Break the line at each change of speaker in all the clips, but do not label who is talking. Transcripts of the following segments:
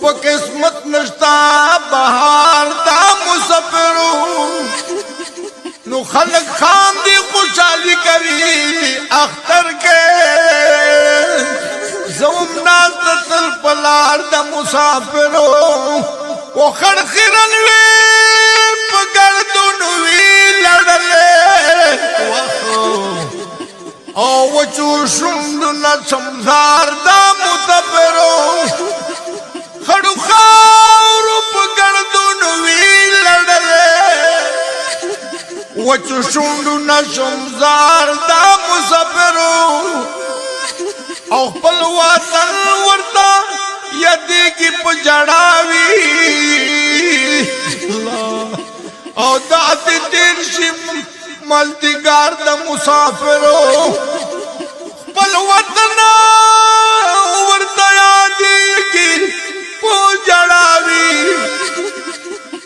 په قسمت نشتا بهار دا مسافرو نو خلق خام دی خوشحالی کوي اختر کې زوم ناز تل پلار د مسافرو او خړخرن وی په ګردون وی لړلې او وچو شوند نه سمزار د مسافرو خړو خاور په ګردون وی لړلې وچو شوند نه سمزار د مسافرو او خپل وطن ورته یادېږي په جړاوي او داسې تېر شي مازدیګر د مسافرو خپل وطن ورته یادېږي په جړاوي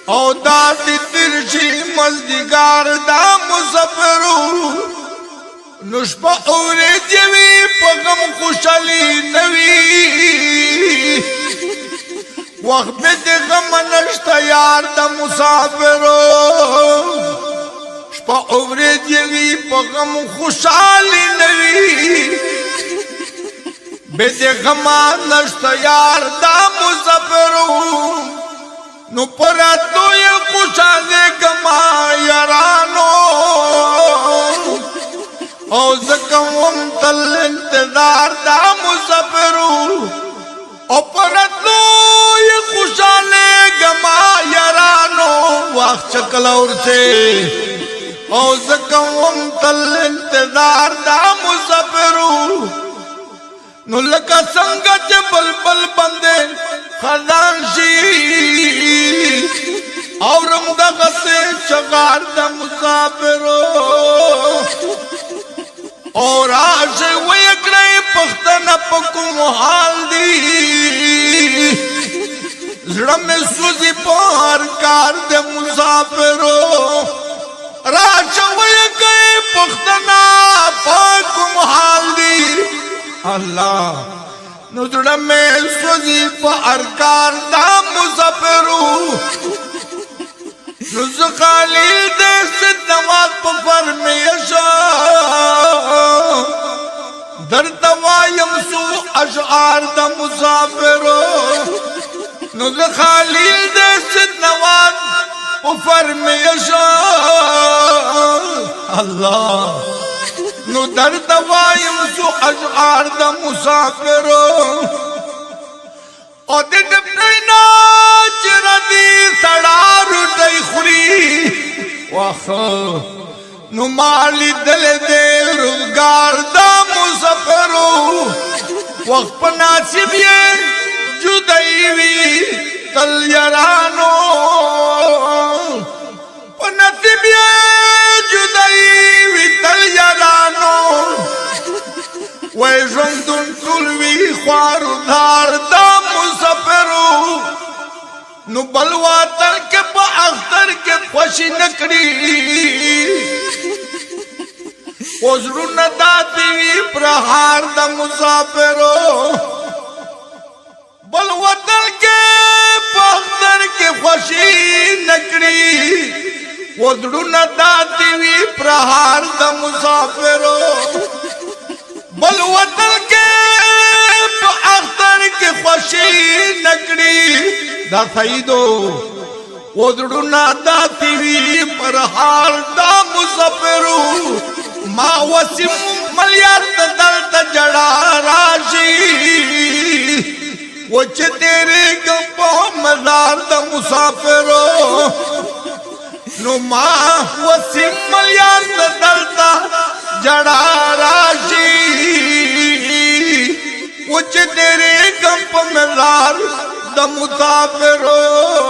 او داسې تېر شي مازدیګر د مسافرو نو شپه اورېدې وي په غم خوشحالي نه وي وخت مې د غم نشته یار د مسافرو شپه اورېدې وي په غم خوشحالي نه وي بې د غم نشته یار د مسافرو نو په راتلو یې خوشحالېږم یارانو او زکوم تل انتظار دا مسافرو او پرتلو یہ خوشحالے گما یارانو وقت چکل اور سے او زکوم تل انتظار دا مسافرو نو لکا سنگا چے بلبل بندے خزان شی او رم دا غصے شغار دا مسافرو اور آشے ویکڑے پختن پکم حال دی زڑا میں سوزی پار کار دے مسافرو راشے ویکڑے پختن پکم حال دی اللہ نو زڑا میں سوزی پار کار دا مسافرو رز خالیل دے ست نواز پفر میں یشا در دوایم سو اشعار دا مسافرو رز خالیل دے ست نواز پفر میں یشا اللہ نو در دوایم سو اشعار دا مسافرو او دې دپنا چر دې سړا روټي خوري واخو نو مالي دل دې روزګار د مسافرو وخت په نصیب یې جدای وی تل یارانو په نصیب یې جدای وی تل یارانو وای ژوندون ټول وی خوارو دار د مسافرو نو بلوا تر کے پا اختر کے خوشی نکڑی وزرو نداتی وی پرہار دا مسافرو بلوا تر کے پا اختر کے خوشی نکڑی وزرو نداتی وی پرہار دا مسافرو بلوا تر کے پا اختر کے خوشی نکڑی دا سیدو وزرنا دا تیوی پر حال دا مسافرو ما وسیم ملیار دل تا جڑا راشی وچ تیرے گپو مزار دا مسافرو نو ما وسیم ملیار دل تا جڑا راشی وچ تیرے گپ مزار د مسافرو